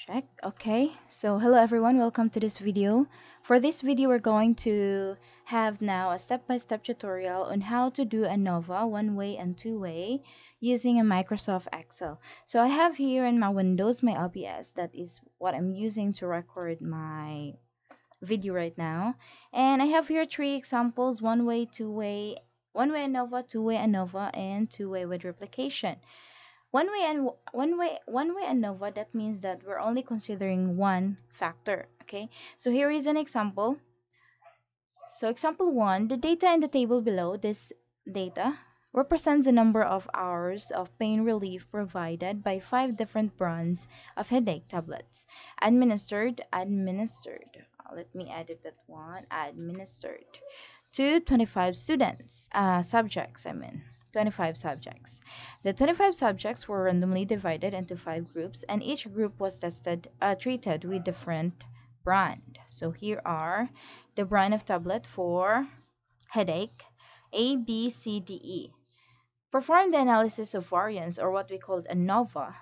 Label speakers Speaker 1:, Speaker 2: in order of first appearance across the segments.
Speaker 1: Check. Okay. So hello everyone, welcome to this video. For this video, we're going to have now a step-by-step tutorial on how to do ANOVA one-way and two-way using a Microsoft Excel. So I have here in my Windows my OBS. That is what I'm using to record my video right now. And I have here three examples: one-way, two-way, one-way ANOVA, two-way ANOVA, and two-way with replication. One way ANOVA, that means that we're only considering one factor. Okay, so here is an example. So example one, the data in the table below, this data represents the number of hours of pain relief provided by 5 different brands of headache tablets administered, let me edit that one, administered to 25 students, subjects, 25 subjects. The 25 subjects were randomly divided into 5 groups, and each group was treated with different brand. So here are the brand of tablet for headache: A, B, C, D, E. Perform the analysis of variance, or what we call ANOVA,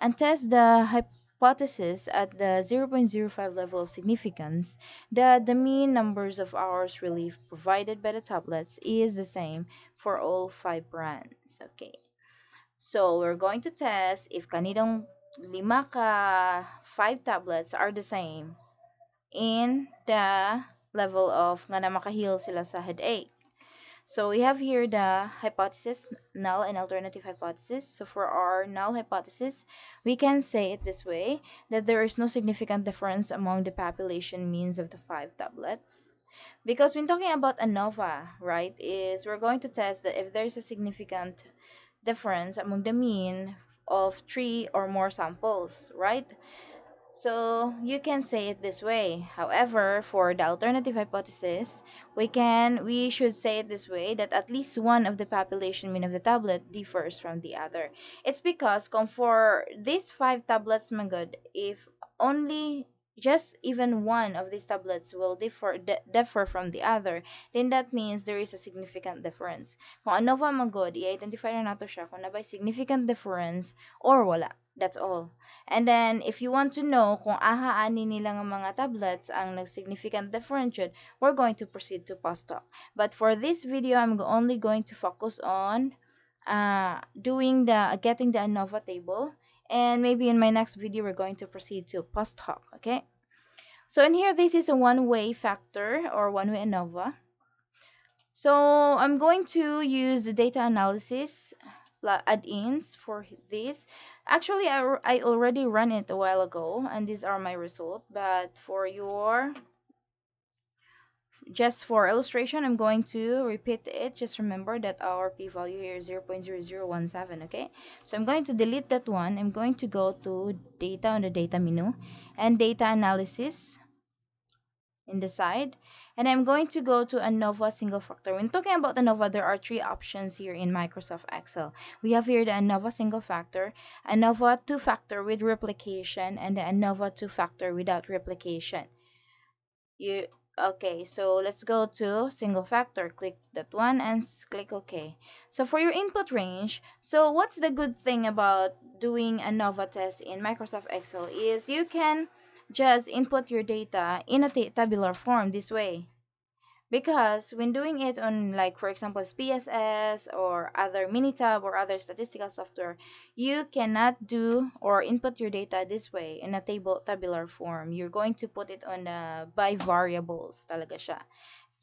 Speaker 1: and test the hypothesis at the 0.05 level of significance that the mean numbers of hours relief provided by the tablets is the same for all 5 brands. Okay. So we're going to test if kanidong 5 tablets are the same in the level of nga na makahil sila sa headache. So we have here the hypothesis, null and alternative hypothesis. So for our null hypothesis, we can say it this way, that there is no significant difference among the population means of the 5 tablets. Because when talking about ANOVA, right, is we're going to test that if there's a significant difference among the mean of 3 or more samples, right? So you can say it this way. However, for the alternative hypothesis, we should say it this way, that at least one of the population mean of the tablet differs from the other. It's because for these 5 tablets, my god, if only just even one of these tablets will differ from the other, then that means there is a significant difference. Kung ano ba magod, i-identify na nato siya kung nabay significant difference or wala. That's all. And then, if you want to know kung aha-ani nila nga mga tablets ang nag-significant differentiate, we're going to proceed to post-hoc. But for this video, I'm only going to focus on getting the Anova table. And maybe in my next video, we're going to proceed to post-hoc, okay? So in here, this is a one-way factor or one-way ANOVA. So I'm going to use the data analysis add-ins for this. Actually, I already ran it a while ago, and these are my results. But just for illustration, I'm going to repeat it. Just remember that our p-value here is 0.0017, okay? So I'm going to delete that one. I'm going to go to data on the data menu and data analysis in the side, and I'm going to go to ANOVA single factor. When talking about ANOVA, there are 3 options here in Microsoft Excel. We have here the ANOVA single factor, ANOVA two factor with replication, and the ANOVA two factor without replication. Okay, so let's go to single factor. Click that one and click OK. So for your input range, so what's the good thing about doing ANOVA test in Microsoft Excel is you can just input your data in a tabular form this way. Because when doing it on, like, for example, PSS or other Minitab or other statistical software, you cannot do or input your data this way in a tabular form. You're going to put it on by variables talaga siya.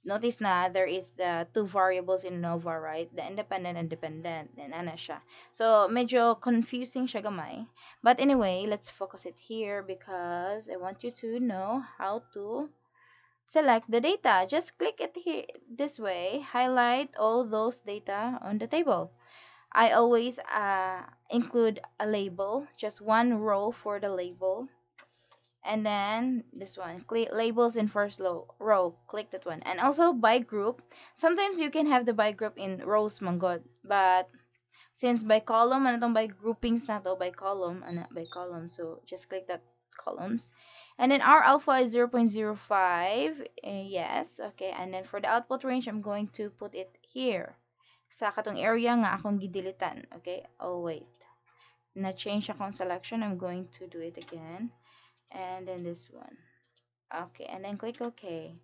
Speaker 1: Notice na there is the 2 variables in Nova, right? The independent and dependent. Then ana siya. So medyo confusing siya gamay. But anyway, let's focus it here because I want you to know how to select the data. Just click it here this way, highlight all those data on the table. I always include a label, just one row for the label. And then this one, click labels in first row, click that one. And also by group, sometimes you can have the by group in rows manggod, but since by column, ano tong by groupings na to, by column, by column. So just click that columns. And then our alpha is 0.05. Yes, okay. And then for the output range, I'm going to put it here. Sa katong area nga akong gidilitan. Okay? Oh, wait. Na-change akong selection. I'm going to do it again. and then this one. Okay, and then click OK.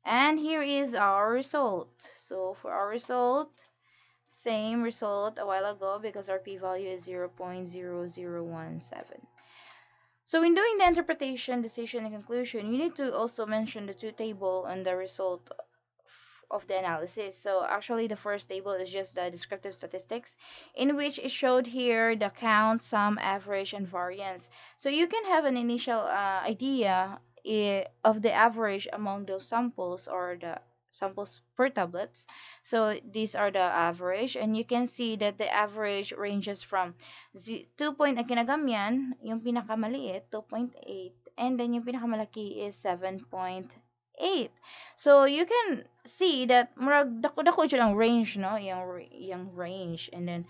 Speaker 1: And here is our result. So for our result, same result a while ago because our p-value is 0.0017. So in doing the interpretation, decision, and conclusion, you need to also mention the two table and the result of the analysis. So actually the first table is just the descriptive statistics, in which it showed here the count, sum, average, and variance. So you can have an initial idea of the average among those samples or the samples per tablets. So these are the average, and you can see that the average ranges from 2 point ang kinagamyan, yung pinakamaliit 2.8, and then yung pinakamalaki is 7.8. So you can see that murag dako-dako jud ang range, no, yung range, and then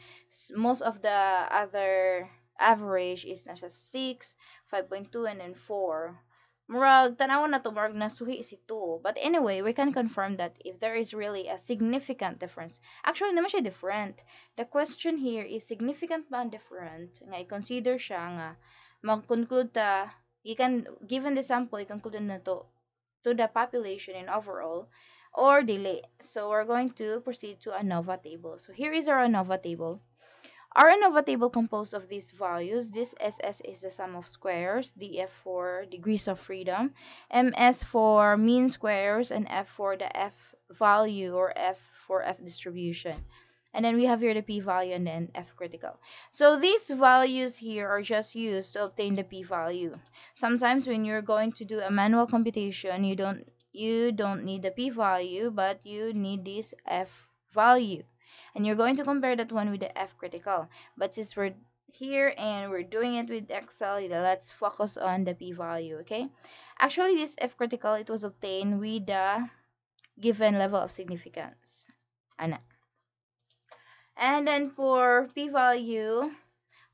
Speaker 1: most of the other average is nasa 6, 5.2, and then 4. Murag tanawon na to murag nasuhi si 2. But anyway, we can confirm that if there is really a significant difference. Actually, naman siya different. The question here is significant ba ang different nga i-consider siya nga mag-conclude ta, given the sample, i-conclude na to the population in overall or delay. So we're going to proceed to Anova table. So here is our Anova table. Our Anova table composed of these values. This SS is the sum of squares, DF for degrees of freedom, MS for mean squares, and F for the F value or F for F distribution. And then we have here the p-value and then F critical. So these values here are just used to obtain the p-value. Sometimes when you're going to do a manual computation, you don't need the p-value, but you need this F value. And you're going to compare that one with the F critical. But since we're here and we're doing it with Excel, let's focus on the p-value, okay? Actually, this F critical, it was obtained with the given level of significance. Ana. And then for p-value,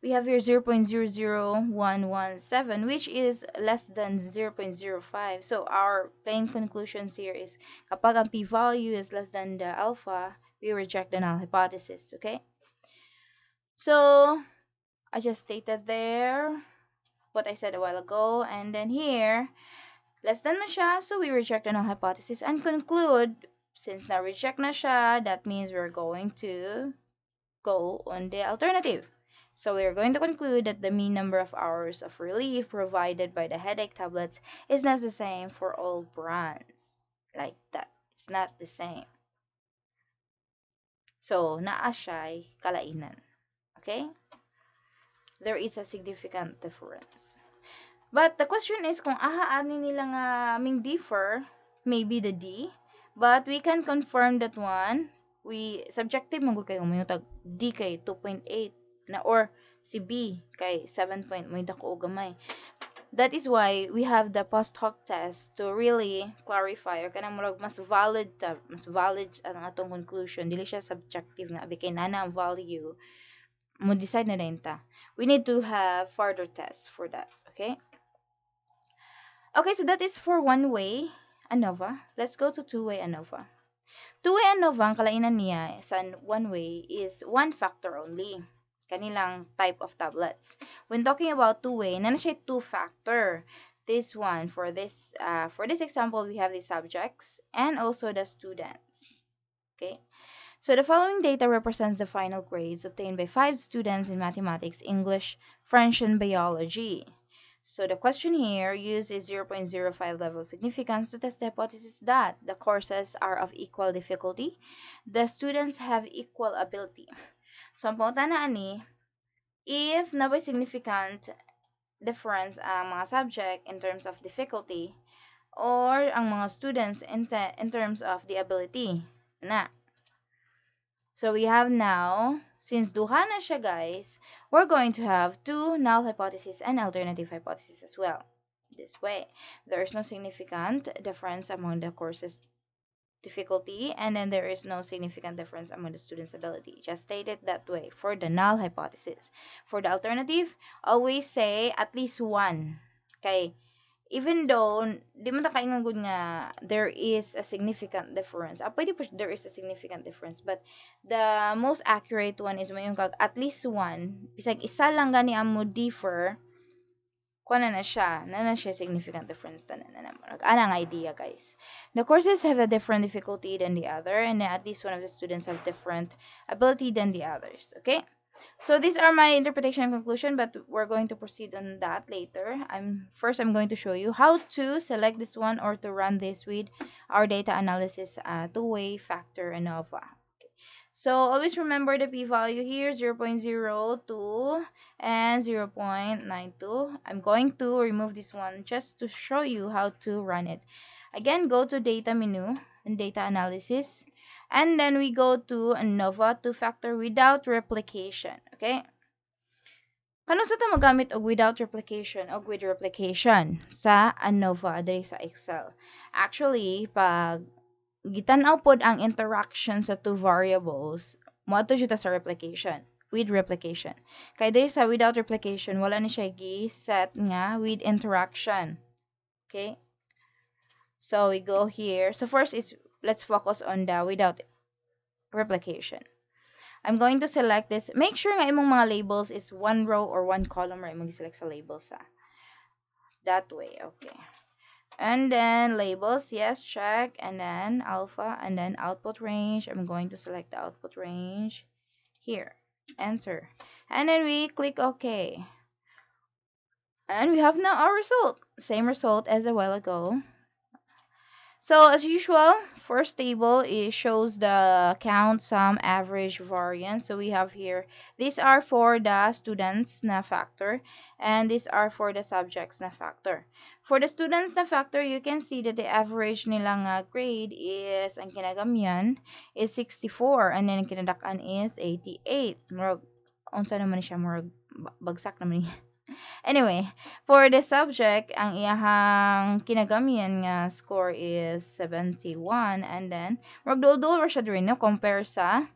Speaker 1: we have here 0.00117, which is less than 0.05. So our plain conclusions here is kapag ang p-value is less than the alpha, we reject the null hypothesis, okay? So I just stated there what I said a while ago, and then here, less than man siya, so we reject the null hypothesis and conclude, since na-reject na siya, that means we're going to go on the alternative. So we are going to conclude that the mean number of hours of relief provided by the headache tablets is not the same for all brands. Like that. It's not the same. So, naa siya'y kalainan. Okay? There is a significant difference. But the question is kung ani nila nga ming differ, maybe the D, but we can confirm that one. We subjective man gud kay umuyotag D kay 2.8 na, or si B kay 7 point may dako og gamay. That is why we have the post hoc test to really clarify or kanang murag mas valid ang atong conclusion. Dili siya subjective nga abi kay nana ang value mo decide na din ta. We need to have further tests for that, okay? Okay, so that is for one-way ANOVA. Let's go to two-way ANOVA. Two-way ANOVA, ang kalainan niya sa one-way is one factor only. Kanilang type of tablets. When talking about two-way, na siya two-factor. This one, for this example, we have the subjects and also the students. Okay? So the following data represents the final grades obtained by 5 students in mathematics, English, French, and biology. So the question here uses 0.05 level of significance to test the hypothesis that the courses are of equal difficulty. The students have equal ability. So ang punta na ani, if nabay significant difference ang mga subject in terms of difficulty or ang mga students in terms of the ability. Na. So we have now, since duha na siya guys, we're going to have two null hypotheses and alternative hypotheses as well. This way, there is no significant difference among the courses difficulty, and then there is no significant difference among the students' ability. Just state it that way for the null hypothesis. For the alternative, always say at least one. Okay? Even though di man ta kaingon gud nga there is a significant difference. Pwede po there is a significant difference, but the most accurate one is mayong kag at least one. Bisag isa lang gani amo differ, na na siya significant difference na anang idea, guys. The courses have a different difficulty than the other, and at least one of the students have different ability than the others. Okay, so these are my interpretation and conclusion, but we're going to proceed on that later. I'm going to show you how to select this one or to run this with our data analysis two-way factor ANOVA. So always remember the p-value here, 0.02 and 0.92. I'm going to remove this one just to show you how to run it. Again, go to data menu and data analysis. And then we go to Anova To Factor without replication. Okay? Kano sa ta magamit og without replication o with replication sa Anova diri sa Excel? Actually, pag gitan-aw pod ang interaction sa two variables, moadto siya ta sa replication, with replication. Kay diri sa without replication, wala ni siya gi-set nga with interaction. Okay? So we go here. So first is let's focus on the without replication. I'm going to select this. Make sure nga imong mga labels is one row or one column, right? Mag-select sa labels that way. Okay. And then labels, yes, check. And then alpha, and then output range. I'm going to select the output range here. Enter. And then we click OK. And we have now our result. Same result as a while ago. So as usual, first table it shows the count, sum, average, variance. So we have here, these are for the students na factor, and these are for the subjects na factor. For the students na factor, you can see that the average nilang grade is, ang kinagamyan is 64, and then ang kinadakan is 88. Murag, unsa naman siya, murag bagsak naman niya. Anyway, for the subject, ang iyahang kinagamian nga score is 71, and then magdul-dul ra siya diri no compare sa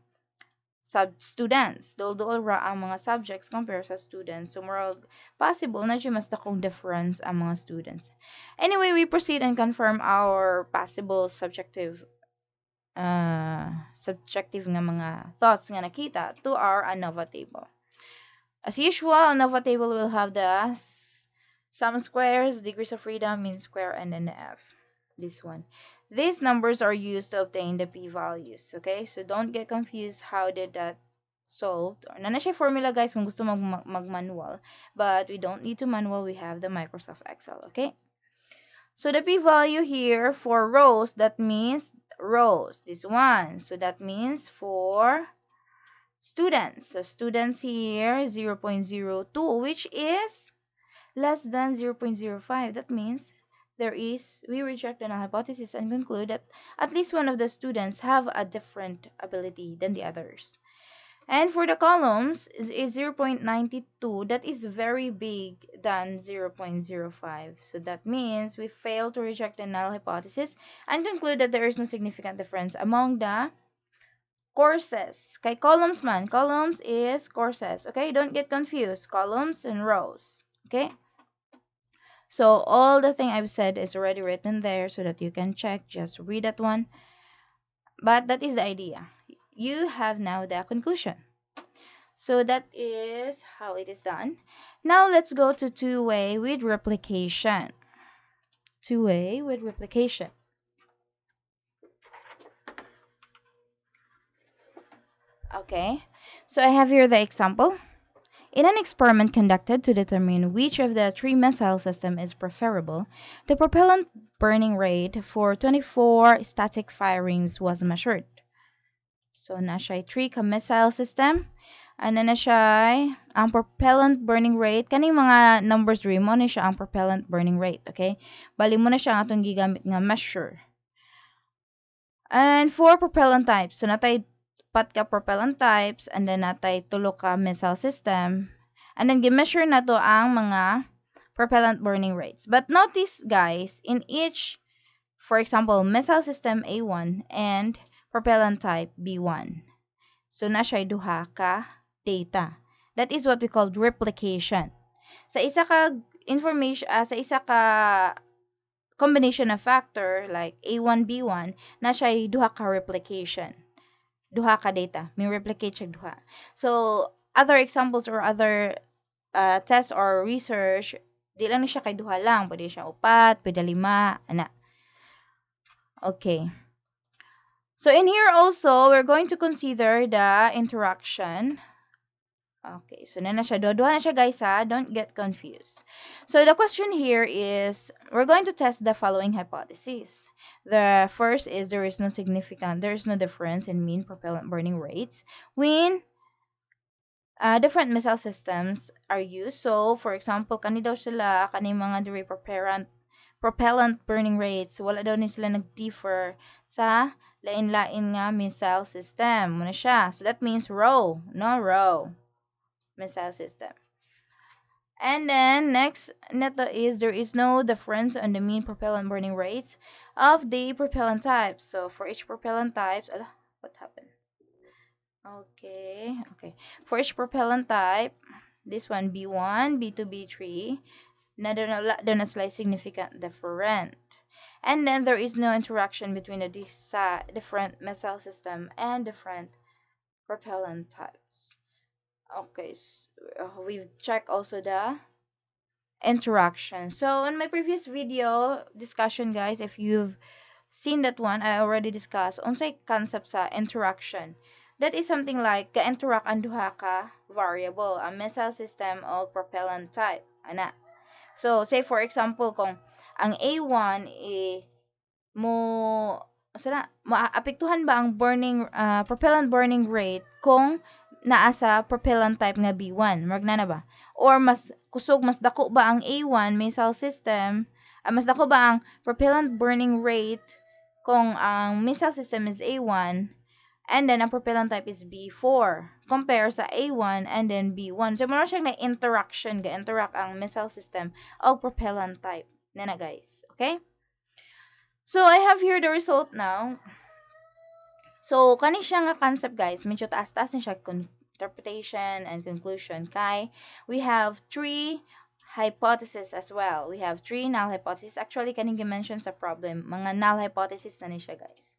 Speaker 1: students. Dul-dul ra ang mga subjects compare sa students. So murag possible na siya mas dakong difference ang mga students. Anyway, we proceed and confirm our possible subjective nga mga thoughts nga nakita to our Anova table. As usual, Anova table will have the sum squares, degrees of freedom, mean square, and then the F. This one. These numbers are used to obtain the p-values. Okay? So don't get confused how did that solved. Nana siya formula, guys, kung gusto mag-manual. But we don't need to manual. We have the Microsoft Excel. Okay? So the p-value here for rows, that means rows. This one. So that means for students. So students here, 0.02, which is less than 0.05. That means we reject the null hypothesis and conclude that at least one of the students have a different ability than the others. And for the columns is 0.92. That is very big than 0.05. So that means we fail to reject the null hypothesis and conclude that there is no significant difference among the courses. Kay columns man. Columns is courses. Okay? Don't get confused. Columns and rows. Okay? So all the thing I've said is already written there so that you can check. Just read that one. But that is the idea. You have now the conclusion. So that is how it is done. Now let's go to two-way with replication. Two-way with replication. Okay, so I have here the example. In an experiment conducted to determine which of the three missile systems is preferable, the propellant burning rate for 24 static firings was measured. So, na siya 3 ka missile system. Ano na siya ang propellant burning rate. Kaning mga numbers rin mo na siya ang propellant burning rate. Okay? Bali mo na siya ang atong gigamit nga measure. And for propellant types, so natay pat ka propellant types, and then natay tulo ka missile system, and then gi-measure na to ang mga propellant burning rates. But notice, guys, in each, for example, missile system A1 and propellant type B1. So na siya duha ka data. That is what we call replication. Sa isa ka information, sa isa ka combination of factor like A1, B1, na siya duha ka replication. Duha ka data. May replicate siya duha. So, other examples or other tests or research, Di lang ni siya kay duha lang, pwede siya upat, pwede lima, ana. Okay. So in here also, we're going to consider the interaction. Okay, so na siya. Duha na siya guys ha. Don't get confused. So the question here is, we're going to test the following hypotheses. The first is there is no difference in mean propellant burning rates when different missile systems are used. So, for example, kani daw sila, kani mga diri propellant burning rates, wala daw ni sila nag-differ sa lain-lain nga missile system. Muna siya. So, that means row missile system. And then, next, neto is there is no difference on the mean propellant burning rates of the propellant types. So, for each propellant types, what happened? Okay. For each propellant type, this one B1, B2, B3, na slight significant different. And then there is no interaction between the different missile system and different propellant types. Okay, so, we've checked also the interaction. So in my previous video discussion, guys, if you've seen that one, I already discussed unsay concept sa interaction. That is something like ka-interact ang duha ka variable, a missile system o propellant type. Ana. So, say for example, kung ang A1 mo maapektuhan ba ang propellant burning rate kung naa sa propellant type nga B1, magna na ba? Or mas kusog, mas dako ba ang A1 missile system, mas dako ba ang propellant burning rate kung ang missile system is A1 and then ang propellant type is B4 compare sa A1 and then B1. So muna siyang na interaction, ga-interact ang missile system o propellant type na guys. Okay? So, I have here the result now. So, kani siya nga concept, guys. Medyo taas-taas ni siya interpretation and conclusion. Kay, we have three hypotheses as well. We have three null hypotheses. Actually, kaning mention sa problem, mga null hypothesis na ni siya, guys.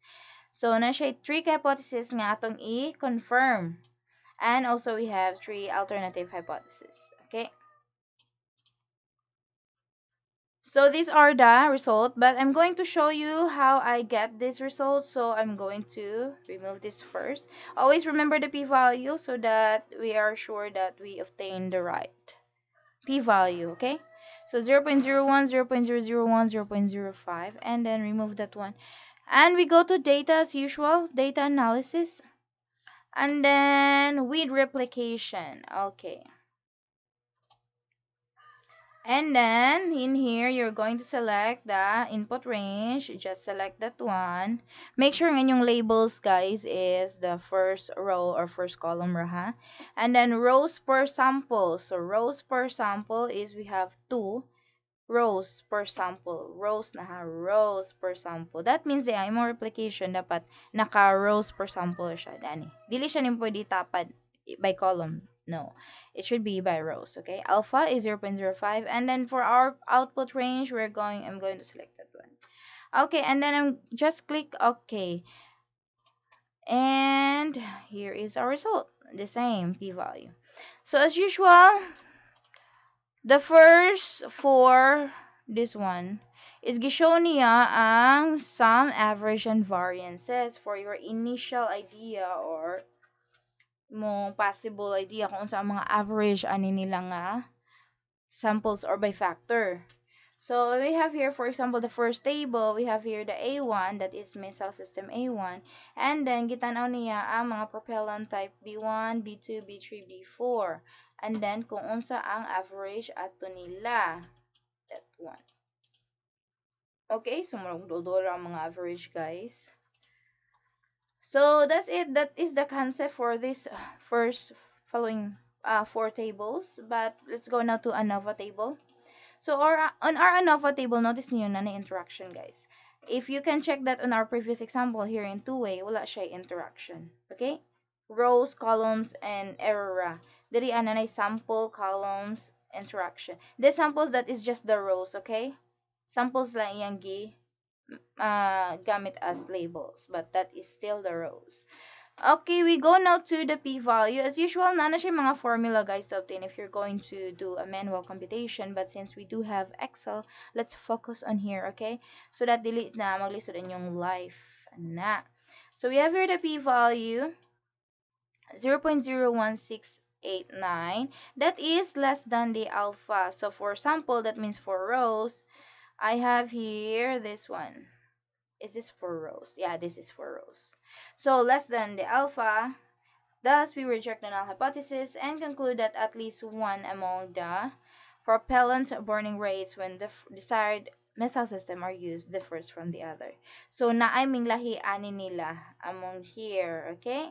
Speaker 1: So, na siya three hypotheses nga atong i-confirm. And also, we have three alternative hypotheses. Okay? So these are the results, but I'm going to show you how I get these results. So I'm going to remove this first. Always remember the p-value so that we are sure that we obtain the right p-value, okay? So 0.01, 0.001, 0.05, and then remove that one. And we go to data as usual, data analysis, and then with replication, okay. And then, in here, you're going to select the input range. Just select that one. Make sure nga yung labels, guys, is the first row or first column, ha? And then, rows per sample. So, rows per sample is we have 2 rows per sample. Rows na ha, rows per sample. That means the imong replication dapat naka-rows per sample siya, dani. Dili siya nin pwede tapad by column. No, it should be by rows, okay? Alpha is 0.05, and then for our output range, I'm going to select that one. Okay, and then I'm just click OK. And here is our result, the same p-value. So as usual, the first for this one is gishow niya ang sum, average, and variances for your initial idea or mo possible idea kung sa mga average ani nila nga samples or by factor. So we have here, for example, the first table, we have here the A1, that is missile system A1, and then gitanaw niya ang mga propellant type B1, B2, B3, B4, and then kung unsa ang average ato nila, that one. Okay, so maragdodora ang mga average, guys. So that's it. That is the concept for this first following 4 tables. But let's go now to Anova table. So on our Anova table, notice niyo na interaction, guys. If you can check that on our previous example here in two-way, wala siya interaction. Okay? Rows, columns, and error. Diri ananay sample, columns, interaction. The samples, that is just the rows, okay? Samples lang iyang gamit as labels, but that is still the rows. Okay, we go now to the p-value. As usual, nana siya mga formula guys to obtain if you're going to do a manual computation. But since we do have Excel, let's focus on here, okay? So that delete na maglisod inyong life na. So we have here the p-value 0.01689. That is less than the alpha. So for sample, that means for rows, I have here this one. Is this for rows? Yeah, this is for rows. So less than the alpha. Thus, we reject the null hypothesis and conclude that at least one among the propellant burning rates when the desired missile system are used differs from the other. So, naay ming lahi ani nila among here, okay?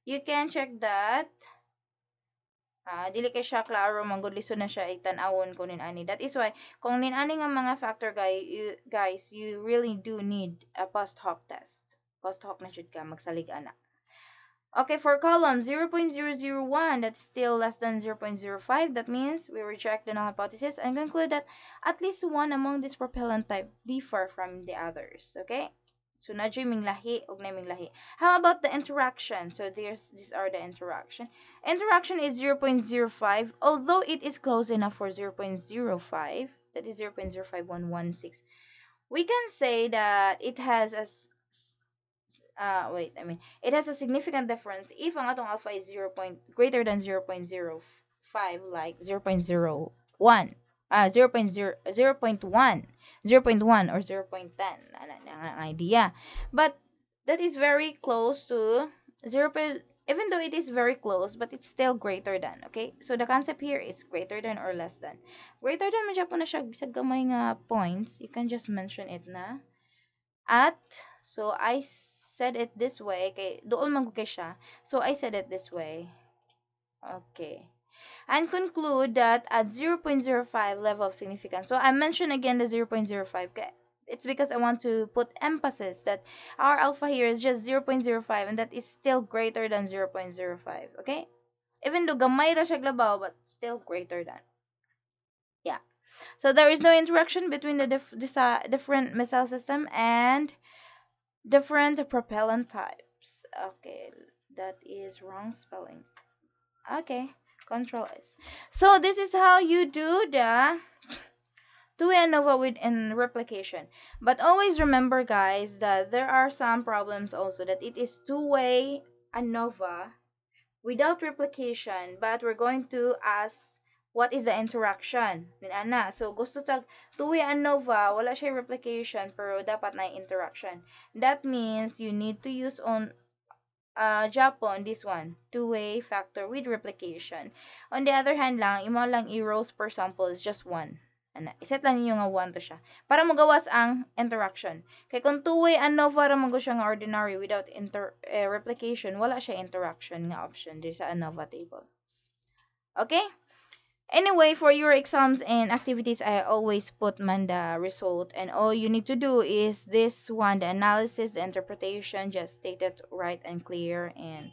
Speaker 1: You can check that. Dili kay siya klaro manggod lisod na siya itan-awon ko nin ani. That is why kung nin ani nga mga factor guys, you really do need a post hoc test. Post hoc na jud ka magsalig ana. Okay, for column 0.001, that's still less than 0.05. That means we reject the null hypothesis and conclude that at least one among this propellant type differ from the others. Okay? So, nadyo'y ming lahi, og na ming lahi. How about the interaction? So, these are the interaction. Interaction is 0.05, although it is close enough for 0.05. That is 0.05116. We can say that it has a it has a significant difference if ang atong alpha is greater than 0.05, like 0.01, 0.1 or 0.10, ang idea. But that is very close to 0. Even though it is very close, but it's still greater than, okay? So the concept here is greater than or less than. Greater than, madya po na siya, bisag gamay nga points, you can just mention it na at. So I said it this way kay dool man kay siya, so I said it this way. Okay, and conclude that at 0.05 level of significance. So I mentioned again the 0.05. It's because I want to put emphasis that our alpha here is just 0.05 and that is still greater than 0.05. Okay, even though gamay ra siya glabaw, but still greater than. Yeah, so there is no interaction between the different missile system and different propellant types. Okay, that is wrong spelling. Okay, Control S. So this is how you do the two-way ANOVA within replication. But always remember, guys, that there are some problems also that it is two-way ANOVA without replication, but we're going to ask what is the interaction din ana. So gusto tag two-way ANOVA, wala siya replication pero dapat na interaction. That means you need to use on Japon this one, two-way factor with replication. On the other hand lang, imo lang i-rows per sample is just one. Ana, iset lang ninyo nga 1 to siya para magawas ang interaction. Kay kung two-way ANOVA ra man siya nga ordinary without replication, wala siya interaction nga option di sa Anova table. Okay? Anyway, for your exams and activities, I always put man the result, and all you need to do is this one, the analysis, the interpretation, just state it right and clear, and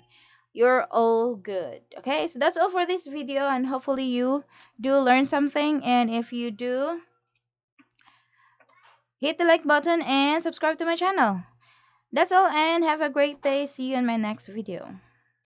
Speaker 1: you're all good. Okay, so that's all for this video, and hopefully you do learn something, and if you do, hit the like button and subscribe to my channel. That's all, and have a great day. See you in my next video.